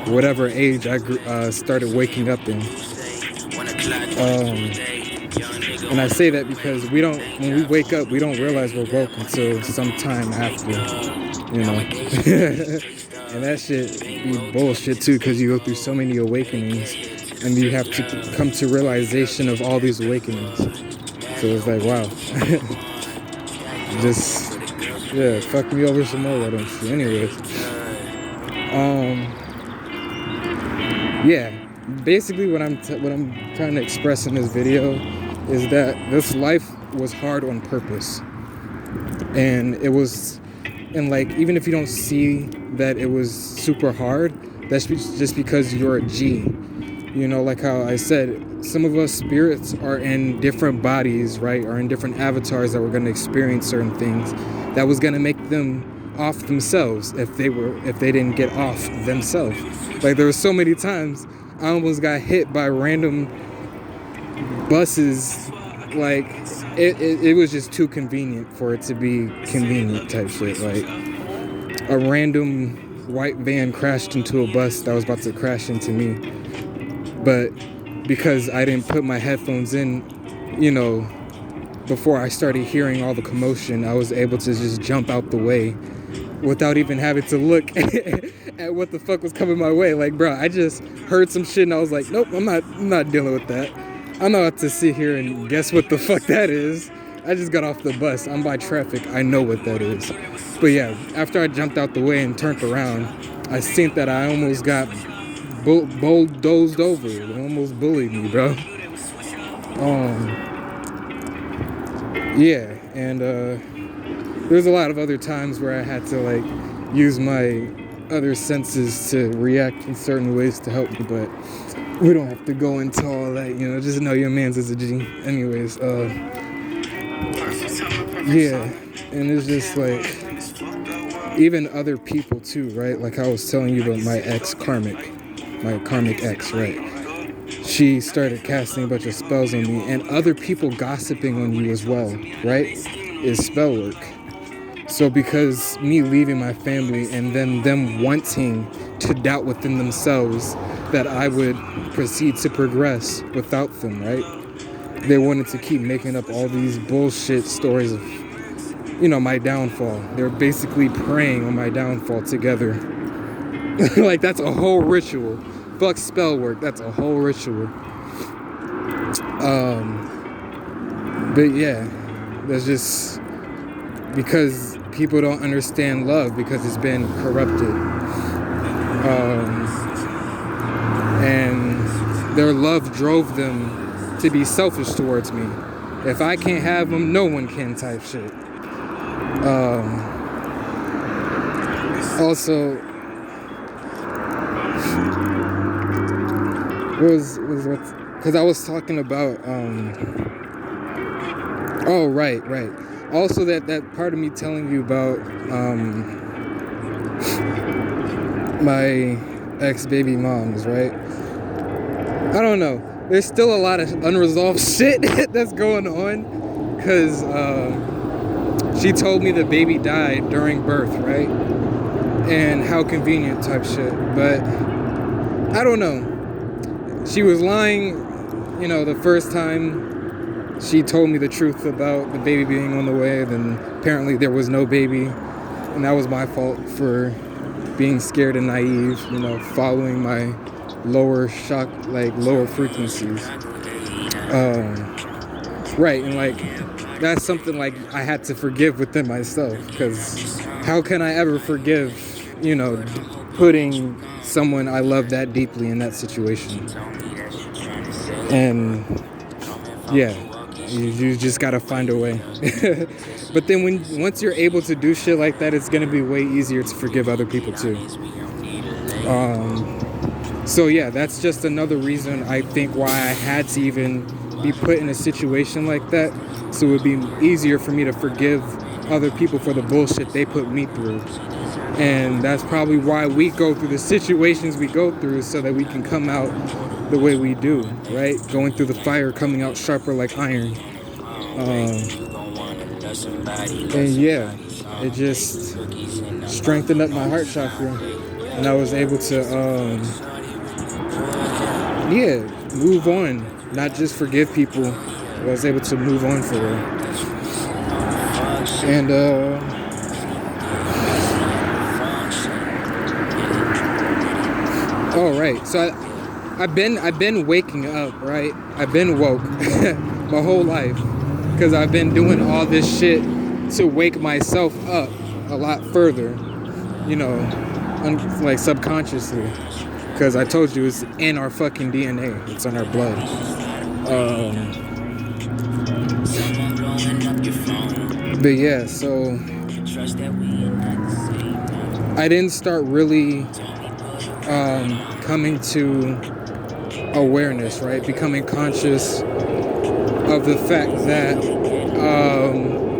whatever age I started waking up in. And I say that because when we wake up, we don't realize we're woke until some time after, you know. And that shit be bullshit too, because you go through so many awakenings and you have to come to realization of all these awakenings. So it's like, wow. Just, yeah, fuck me over some more, I don't see. Anyways. Yeah, basically what I'm trying to express in this video is that this life was hard on purpose. And it was, and like, even if you don't see that it was super hard, that's just because you're a G. You know, like how I said, some of us spirits are in different bodies, right? Or in different avatars that were going to experience certain things that was going to make them off themselves if they didn't get off themselves. Like, there were so many times I almost got hit by random buses. Like, it was just too convenient for it to be convenient type shit. Like, a random white van crashed into a bus that was about to crash into me. But because I didn't put my headphones in, you know, before I started hearing all the commotion, I was able to just jump out the way without even having to look at what the fuck was coming my way. Like, bro, I just heard some shit and I was like, nope, I'm not dealing with that. I'm not about to sit here and guess what the fuck that is. I just got off the bus. I'm by traffic. I know what that is. But yeah, after I jumped out the way and turned around, I seen that I almost got bulldozed over. It almost bullied me, bro. Yeah, and there's a lot of other times where I had to like use my other senses to react in certain ways to help me, but we don't have to go into all that, you know, just know your man's is a G. Anyways, yeah, and it's just like, even other people too, right? Like I was telling you about my karmic ex, right? She started casting a bunch of spells on me, and other people gossiping on you as well, right? Is spell work. So because me leaving my family and then them wanting to doubt within themselves that I would proceed to progress without them, right? They wanted to keep making up all these bullshit stories of, you know, my downfall. They're basically preying on my downfall together. Like, that's a whole ritual. Fuck spell work, that's a whole ritual. But yeah, that's just because people don't understand love because it's been corrupted. And their love drove them to be selfish towards me. If I can't have them, no one can type shit. Also, because I was talking about, oh, right. Also, that part of me telling you about my ex-baby moms, right? I don't know. There's still a lot of unresolved shit that's going on, because she told me the baby died during birth, right? And how convenient type shit. But I don't know. She was lying, you know, the first time she told me the truth about the baby being on the way. Then apparently there was no baby, and that was my fault for being scared and naive, you know, following my lower frequencies. Right, and like, that's something like I had to forgive within myself, because how can I ever forgive, you know, putting someone I love that deeply in that situation? And yeah, you just gotta find a way. But then once you're able to do shit like that, it's gonna be way easier to forgive other people too. So yeah, that's just another reason I think why I had to even be put in a situation like that, so it would be easier for me to forgive other people for the bullshit they put me through. And that's probably why we go through the situations we go through, so that we can come out the way we do, right? Going through the fire, coming out sharper like iron. And yeah, it just strengthened up my heart chakra, and I was able to, move on, not just forgive people. I was able to move on for real. And right. So I've been waking up, right? I've been woke my whole life because I've been doing all this shit to wake myself up a lot further, like subconsciously. Because I told you it's in our fucking DNA. It's in our blood. But yeah, so I didn't start really coming to awareness, right? Becoming conscious of the fact that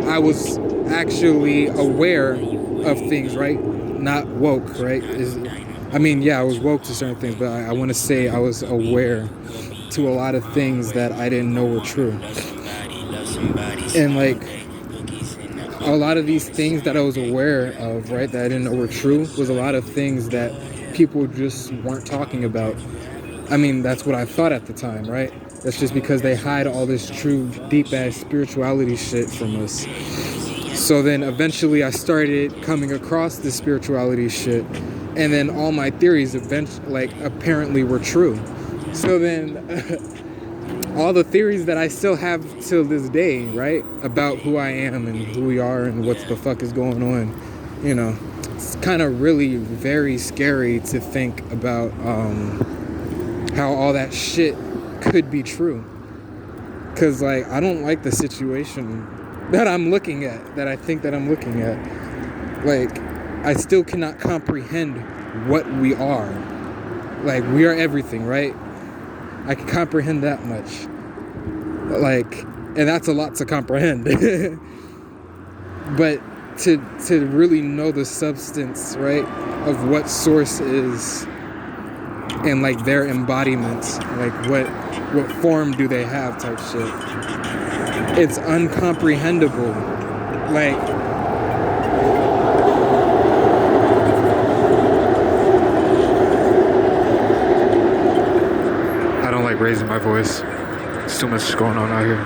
I was actually aware of things, right? Not woke, right? I was woke to certain things, but I want to say I was aware to a lot of things that I didn't know were true. And like a lot of these things that I was aware of, right, that I didn't know were true, was a lot of things that people just weren't talking about. I mean, that's what I thought at the time, right? That's just because they hide all this true, deep-ass spirituality shit from us. So then eventually I started coming across this spirituality shit, and then all my theories apparently were true. So then all the theories that I still have till this day, right, about who I am and who we are and what the fuck is going on, it's kind of really very scary to think about how all that shit could be true. Because, like, I don't like the situation that I'm looking at, that I think that I'm looking at. Like, I still cannot comprehend what we are. Like, we are everything, right? I can comprehend that much. Like, and that's a lot to comprehend. But to really know the substance, right, of what source is and like their embodiments, like what form do they have type shit. It's uncomprehendable. Like, I don't like raising my voice. There's too much going on out here.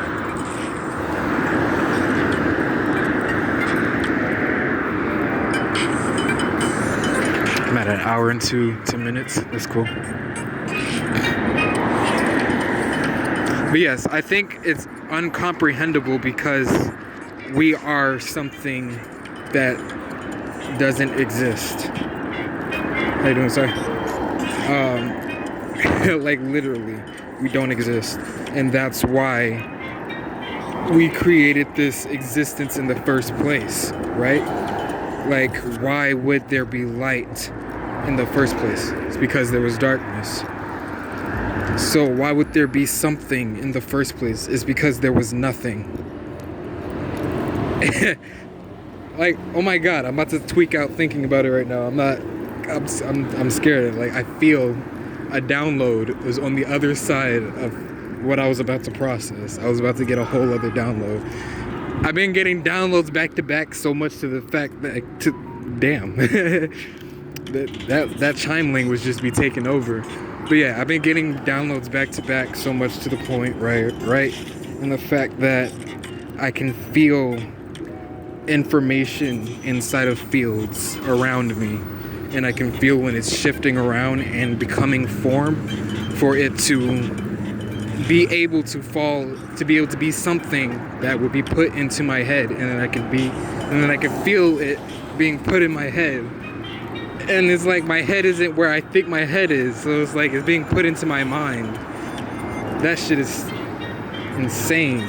I'm at an hour and two minutes. That's cool. But yes, I think it's uncomprehendable because we are something that doesn't exist. How you doing, sir? Like literally, we don't exist. And that's why we created this existence in the first place, right? Like, why would there be light in the first place? It's because there was darkness. So why would there be something in the first place? It's because there was nothing. Like, oh my god, I'm about to tweak out thinking about it right now. I'm scared. Like, I feel a download was on the other side of what I was about to process. I was about to get a whole other download. I've been getting downloads back to back so much to the fact that damn. that chime link was just be taking over. But yeah, I've been getting downloads back to back so much to the point, right? And the fact that I can feel information inside of fields around me, and I can feel when it's shifting around and becoming form for it to be able to be something that would be put into my head, and then I can feel it being put in my head. And it's like my head isn't where I think my head is, so it's like it's being put into my mind. That shit is insane.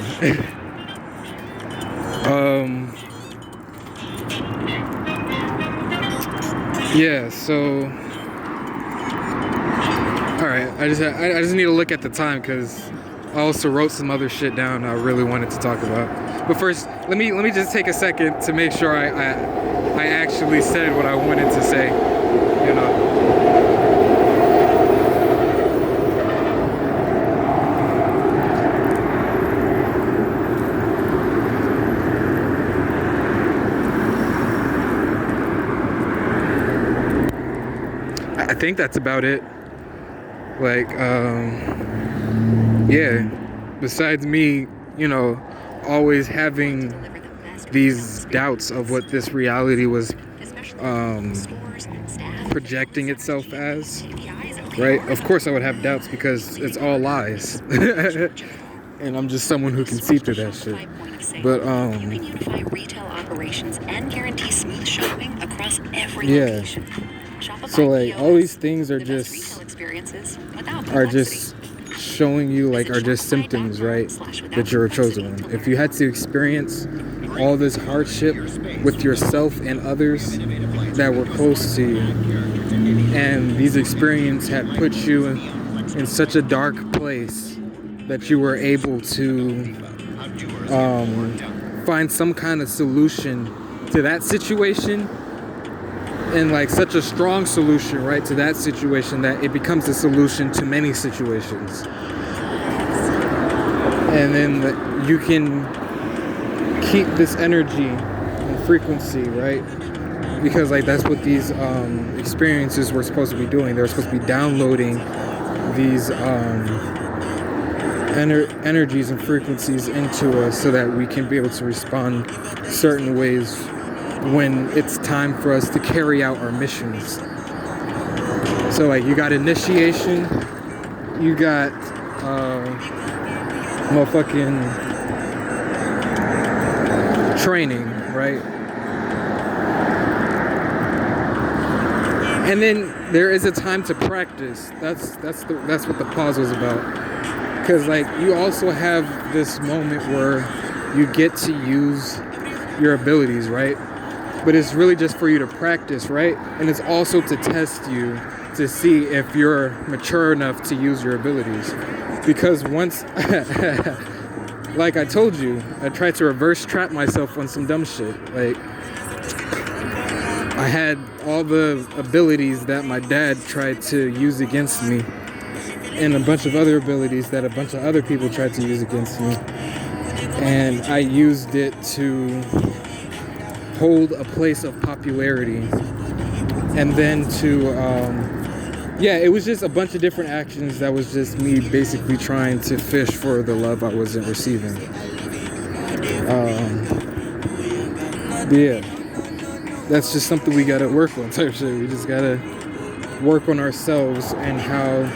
Yeah, so alright, I just need to look at the time because I also wrote some other shit down I really wanted to talk about. But first, let me just take a second to make sure I actually said what I wanted to say, you know. think that's about it. Like, yeah, besides me, you know, always having these doubts of what this reality was projecting itself as, right? Of course I would have doubts because it's all lies. And I'm just someone who can see through that shit. But yeah. So like all these things are just showing you, like, are just symptoms, right? That you're a chosen one. If you had to experience all this hardship with yourself and others that were close to you, and these experiences had put you in such a dark place that you were able to find some kind of solution to that situation, and like such a strong solution, right, to that situation that it becomes a solution to many situations. And then you can keep this energy and frequency, right? Because like that's what these experiences were supposed to be doing. They were supposed to be downloading these energies and frequencies into us so that we can be able to respond certain ways when it's time for us to carry out our missions. So like you got initiation, you got motherfucking training, right? And then there is a time to practice. That's what the pause was about. Because like you also have this moment where you get to use your abilities, right? But it's really just for you to practice, right? And it's also to test you to see if you're mature enough to use your abilities. Because once, like I told you, I tried to reverse trap myself on some dumb shit. Like, I had all the abilities that my dad tried to use against me, and a bunch of other abilities that a bunch of other people tried to use against me. And I used it to hold a place of popularity, and then to it was just a bunch of different actions that was just me basically trying to fish for the love I wasn't receiving. That's just something we gotta work on type shit. We just gotta work on ourselves and how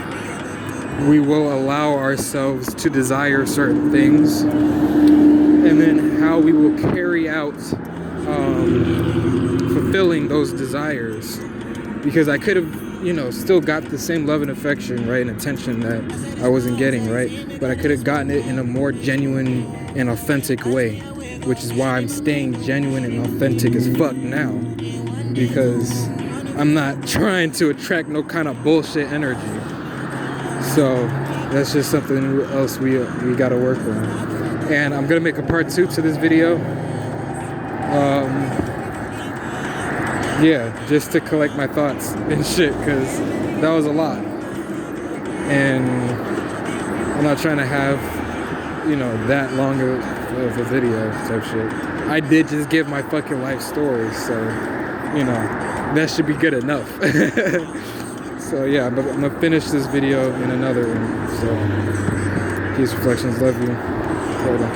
we will allow ourselves to desire certain things, and then how we will carry out fulfilling those desires. Because I could have, still got the same love and affection, right, and attention that I wasn't getting, right? But I could have gotten it in a more genuine and authentic way, which is why I'm staying genuine and authentic as fuck now. Because I'm not trying to attract no kind of bullshit energy. So that's just something else we gotta work on. And I'm gonna make a part 2 to this video. Just to collect my thoughts and shit, because that was a lot. And I'm not trying to have, that long of a video type shit. I did just give my fucking life story, so, that should be good enough. So yeah, I'm gonna finish this video in another one. So, peace, reflections, love you. Later.